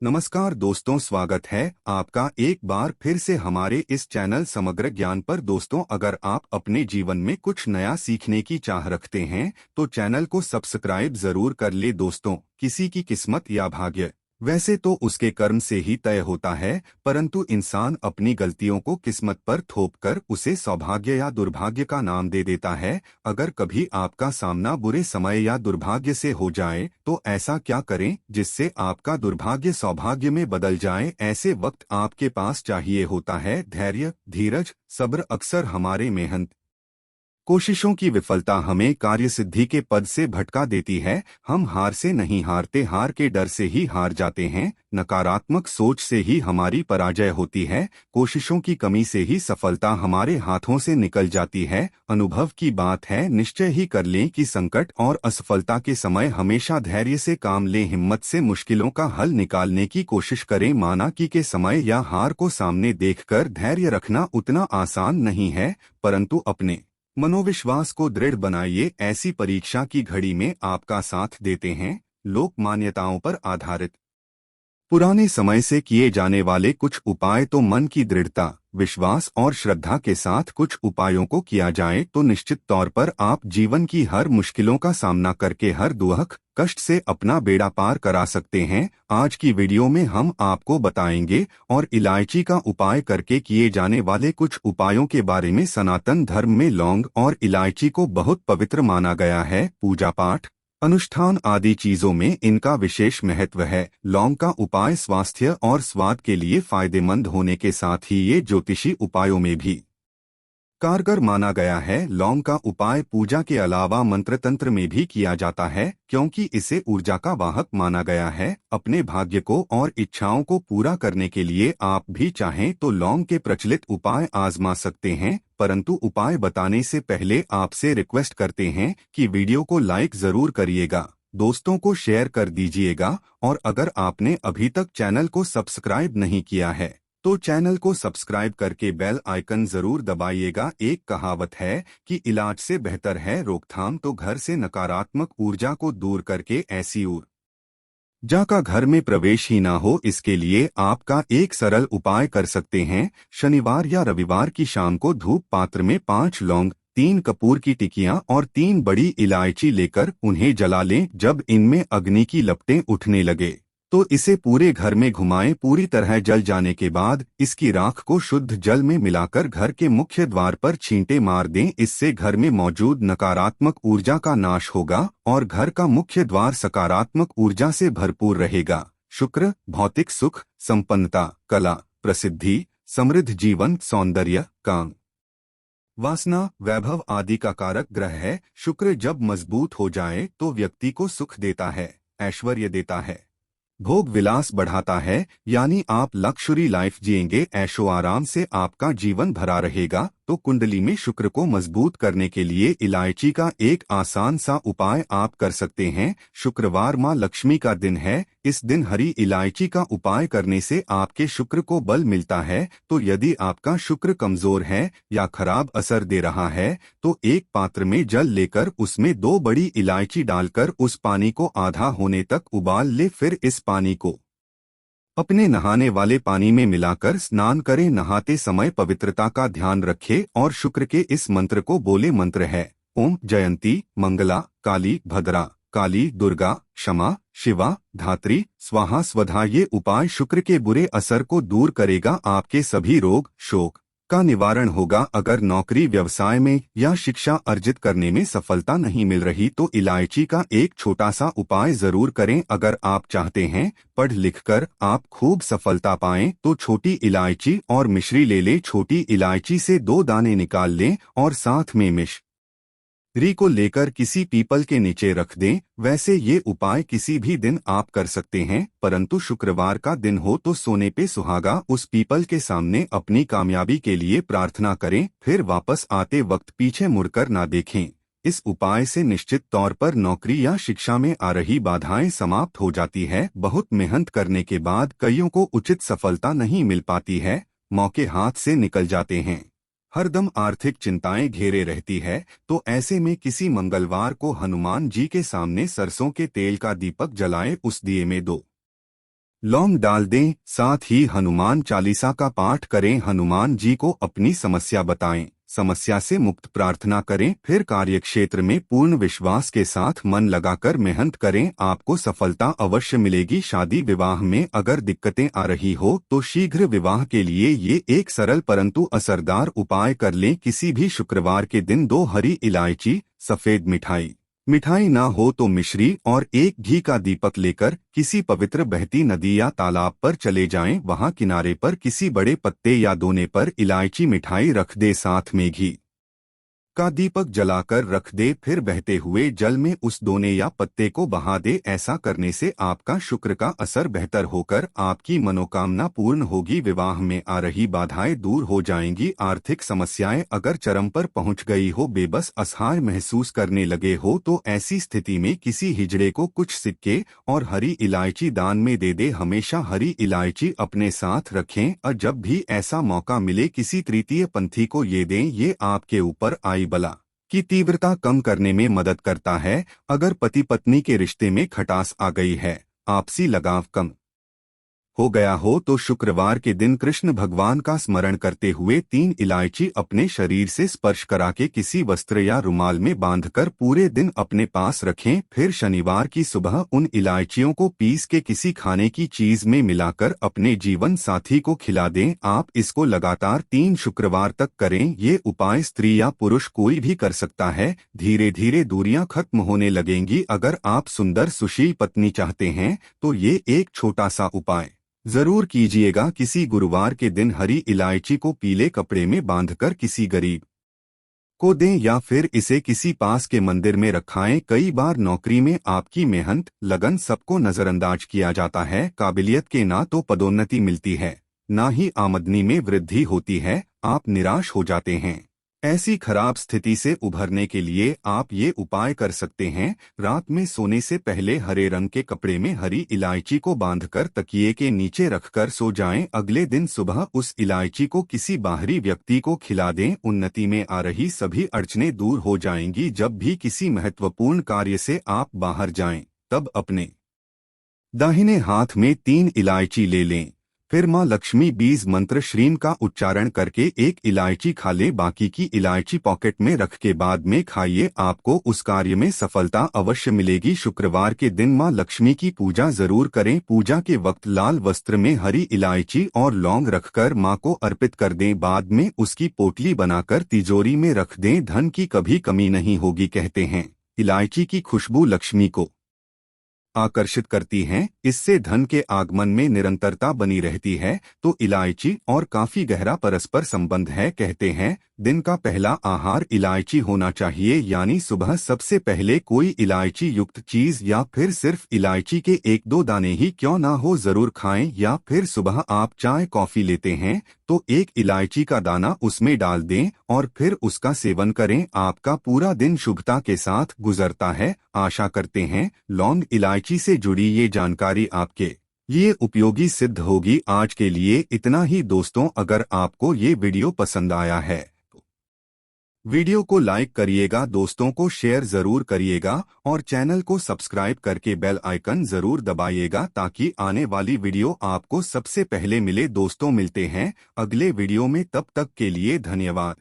नमस्कार दोस्तों, स्वागत है आपका एक बार फिर से हमारे इस चैनल समग्र ज्ञान पर। दोस्तों, अगर आप अपने जीवन में कुछ नया सीखने की चाह रखते हैं तो चैनल को सब्सक्राइब जरूर कर ले। दोस्तों, किसी की किस्मत या भाग्य वैसे तो उसके कर्म से ही तय होता है, परंतु इंसान अपनी गलतियों को किस्मत पर थोपकर उसे सौभाग्य या दुर्भाग्य का नाम दे देता है। अगर कभी आपका सामना बुरे समय या दुर्भाग्य से हो जाए तो ऐसा क्या करें जिससे आपका दुर्भाग्य सौभाग्य में बदल जाए। ऐसे वक्त आपके पास चाहिए होता है धैर्य, धीरज, सब्र। अक्सर हमारे मेहनत कोशिशों की विफलता हमें कार्यसिद्धि के पद से भटका देती है। हम हार से नहीं हारते, हार के डर से ही हार जाते हैं। नकारात्मक सोच से ही हमारी पराजय होती है। कोशिशों की कमी से ही सफलता हमारे हाथों से निकल जाती है। अनुभव की बात है, निश्चय ही कर लें कि संकट और असफलता के समय हमेशा धैर्य से काम लें। हिम्मत से मुश्किलों का हल निकालने की कोशिश करें। माना कि के समय या हार को सामने देखकर धैर्य रखना उतना आसान नहीं है, परंतु अपने मनोविश्वास को दृढ़ बनाइए। ऐसी परीक्षा की घड़ी में आपका साथ देते हैं लोक मान्यताओं पर आधारित पुराने समय से किए जाने वाले कुछ उपाय। तो मन की दृढ़ता, विश्वास और श्रद्धा के साथ कुछ उपायों को किया जाए तो निश्चित तौर पर आप जीवन की हर मुश्किलों का सामना करके हर दुख कष्ट से अपना बेड़ा पार करा सकते हैं। आज की वीडियो में हम आपको बताएंगे और इलायची का उपाय करके किए जाने वाले कुछ उपायों के बारे में। सनातन धर्म में लौंग और इलायची को बहुत पवित्र माना गया है। पूजा पाठ, अनुष्ठान आदि चीजों में इनका विशेष महत्व है। लौंग का उपाय स्वास्थ्य और स्वाद के लिए फायदेमंद होने के साथ ही ये ज्योतिषी उपायों में भी कारगर माना गया है। लौंग का उपाय पूजा के अलावा मंत्र तंत्र में भी किया जाता है, क्योंकि इसे ऊर्जा का वाहक माना गया है। अपने भाग्य को और इच्छाओं को पूरा करने के लिए आप भी चाहें तो लौंग के प्रचलित उपाय आजमा सकते हैं, परंतु उपाय बताने से पहले आपसे रिक्वेस्ट करते हैं कि वीडियो को लाइक जरूर करिएगा, दोस्तों को शेयर कर दीजिएगा और अगर आपने अभी तक चैनल को सब्सक्राइब नहीं किया है तो चैनल को सब्सक्राइब करके बेल आइकन जरूर दबाइएगा। एक कहावत है कि इलाज से बेहतर है रोकथाम, तो घर से नकारात्मक ऊर्जा को दूर करके ऐसी ऊर्जा का घर में प्रवेश ही ना हो, इसके लिए आपका एक सरल उपाय कर सकते हैं। शनिवार या रविवार की शाम को धूप पात्र में 5 लौंग, 3 कपूर की टिकियां और 3 बड़ी इलायची लेकर उन्हें जला लें। जब इनमें अग्नि की लपटें उठने लगे तो इसे पूरे घर में घुमाएं। पूरी तरह जल जाने के बाद इसकी राख को शुद्ध जल में मिलाकर घर के मुख्य द्वार पर छींटे मार दें। इससे घर में मौजूद नकारात्मक ऊर्जा का नाश होगा और घर का मुख्य द्वार सकारात्मक ऊर्जा से भरपूर रहेगा। शुक्र भौतिक सुख, संपन्नता, कला, प्रसिद्धि, समृद्ध जीवन, सौंदर्य, काम, वासना, वैभव आदि का कारक ग्रह है। शुक्र जब मजबूत हो जाए तो व्यक्ति को सुख देता है, ऐश्वर्य देता है, भोग विलास बढ़ाता है, यानी आप लक्ष्युरी लाइफ जिएंगे। ऐशो आराम से आपका जीवन भरा रहेगा। तो कुंडली में शुक्र को मजबूत करने के लिए इलायची का एक आसान सा उपाय आप कर सकते हैं। शुक्रवार माँ लक्ष्मी का दिन है। इस दिन हरी इलायची का उपाय करने से आपके शुक्र को बल मिलता है। तो यदि आपका शुक्र कमजोर है या खराब असर दे रहा है तो एक पात्र में जल लेकर उसमें 2 बड़ी इलायची डालकर उस पानी को आधा होने तक उबाल ले। फिर इस पानी को अपने नहाने वाले पानी में मिलाकर स्नान करें। नहाते समय पवित्रता का ध्यान रखें और शुक्र के इस मंत्र को बोले। मंत्र है ओम जयंती मंगला काली भद्रा काली दुर्गा क्षमा शिवा धात्री स्वाहा स्वधा। ये उपाय शुक्र के बुरे असर को दूर करेगा। आपके सभी रोग शोक का निवारण होगा। अगर नौकरी व्यवसाय में या शिक्षा अर्जित करने में सफलता नहीं मिल रही तो इलायची का एक छोटा सा उपाय जरूर करें। अगर आप चाहते हैं पढ़ लिखकर आप खूब सफलता पाएं तो छोटी इलायची और मिश्री ले लें। छोटी इलायची से 2 दाने निकाल लें और साथ में मिश्री को लेकर किसी पीपल के नीचे रख दें। वैसे ये उपाय किसी भी दिन आप कर सकते हैं, परंतु शुक्रवार का दिन हो तो सोने पे सुहागा उस पीपल के सामने अपनी कामयाबी के लिए प्रार्थना करें। फिर वापस आते वक्त पीछे मुड़कर ना देखें। इस उपाय से निश्चित तौर पर नौकरी या शिक्षा में आ रही बाधाएं समाप्त हो जाती है। बहुत मेहनत करने के बाद कईयों को उचित सफलता नहीं मिल पाती है, मौके हाथ से निकल जाते हैं, हरदम आर्थिक चिंताएं घेरे रहती है। तो ऐसे में किसी मंगलवार को हनुमान जी के सामने सरसों के तेल का दीपक जलाएं। उस दिए में 2 लौंग डाल दें। साथ ही हनुमान चालीसा का पाठ करें। हनुमान जी को अपनी समस्या बताएं, समस्या से मुक्त प्रार्थना करें। फिर कार्यक्षेत्र में पूर्ण विश्वास के साथ मन लगाकर मेहनत करें, आपको सफलता अवश्य मिलेगी। शादी विवाह में अगर दिक्कतें आ रही हो तो शीघ्र विवाह के लिए ये एक सरल परंतु असरदार उपाय कर लें। किसी भी शुक्रवार के दिन 2 हरी इलायची, सफेद मिठाई ना हो तो मिश्री और एक घी का दीपक लेकर किसी पवित्र बहती नदी या तालाब पर चले जाएं। वहां किनारे पर किसी बड़े पत्ते या दोने पर इलायची मिठाई रख दे, साथ में घी का दीपक जलाकर रख दे। फिर बहते हुए जल में उस दोने या पत्ते को बहा दे। ऐसा करने से आपका शुक्र का असर बेहतर होकर आपकी मनोकामना पूर्ण होगी। विवाह में आ रही बाधाएं दूर हो जाएंगी। आर्थिक समस्याएं अगर चरम पर पहुंच गई हो, बेबस असहाय महसूस करने लगे हो, तो ऐसी स्थिति में किसी हिजड़े को कुछ सिक्के और हरी इलायची दान में दे दे। हमेशा हरी इलायची अपने साथ रखें और जब भी ऐसा मौका मिले किसी तृतीय पंथी को ये दें। ये आपके ऊपर आई बला की तीव्रता कम करने में मदद करता है। अगर पति पत्नी के रिश्ते में खटास आ गई है, आपसी लगाव कम हो गया हो, तो शुक्रवार के दिन कृष्ण भगवान का स्मरण करते हुए 3 इलायची अपने शरीर से स्पर्श करा के किसी वस्त्र या रुमाल में बांधकर पूरे दिन अपने पास रखें। फिर शनिवार की सुबह उन इलायचियों को पीस के किसी खाने की चीज में मिलाकर अपने जीवन साथी को खिला दें। आप इसको लगातार 3 शुक्रवार तक करें। ये उपाय स्त्री या पुरुष कोई भी कर सकता है। धीरे धीरे दूरियां खत्म होने लगेंगी। अगर आप सुंदर सुशील पत्नी चाहते हैं तो ये एक छोटा सा उपाय जरूर कीजिएगा। किसी गुरुवार के दिन हरी इलायची को पीले कपड़े में बांधकर किसी गरीब को दें या फिर इसे किसी पास के मंदिर में रखाएं। कई बार नौकरी में आपकी मेहनत लगन सबको नजरअंदाज किया जाता है। काबिलियत के ना तो पदोन्नति मिलती है, ना ही आमदनी में वृद्धि होती है। आप निराश हो जाते हैं। ऐसी खराब स्थिति से उभरने के लिए आप ये उपाय कर सकते हैं। रात में सोने से पहले हरे रंग के कपड़े में हरी इलायची को बांधकर तकिए के नीचे रखकर सो जाएं। अगले दिन सुबह उस इलायची को किसी बाहरी व्यक्ति को खिला दें। उन्नति में आ रही सभी अड़चनें दूर हो जाएंगी। जब भी किसी महत्वपूर्ण कार्य से आप बाहर जाएं, तब अपने दाहिने हाथ में 3 इलायची ले लें। फिर मां लक्ष्मी बीज मंत्र श्रीम का उच्चारण करके 1 इलायची खा ले, बाकी की इलायची पॉकेट में रख के बाद में खाइए। आपको उस कार्य में सफलता अवश्य मिलेगी। शुक्रवार के दिन मां लक्ष्मी की पूजा जरूर करें। पूजा के वक्त लाल वस्त्र में हरी इलायची और लौंग रखकर मां को अर्पित कर दें। बाद में उसकी पोटली बनाकर तिजोरी में रख दें। धन की कभी कमी नहीं होगी। कहते हैं इलायची की खुशबू लक्ष्मी को आकर्षित करती हैं, इससे धन के आगमन में निरंतरता बनी रहती है। तो इलायची और काफी गहरा परस्पर संबंध है। कहते हैं दिन का पहला आहार इलायची होना चाहिए, यानी सुबह सबसे पहले कोई इलायची युक्त चीज या फिर सिर्फ इलायची के 1-2 दाने ही क्यों ना हो जरूर खाएं। या फिर सुबह आप चाय कॉफी लेते हैं तो 1 इलायची का दाना उसमें डाल दें और फिर उसका सेवन करें। आपका पूरा दिन शुभता के साथ गुजरता है। आशा करते हैं लौंग इलायची से जुड़ी ये जानकारी आपके लिए उपयोगी सिद्ध होगी। आज के लिए इतना ही दोस्तों। अगर आपको ये वीडियो पसंद आया है तो वीडियो को लाइक करिएगा, दोस्तों को शेयर जरूर करिएगा और चैनल को सब्सक्राइब करके बेल आइकन जरूर दबाइएगा ताकि आने वाली वीडियो आपको सबसे पहले मिले। दोस्तों मिलते हैं अगले वीडियो में, तब तक के लिए धन्यवाद।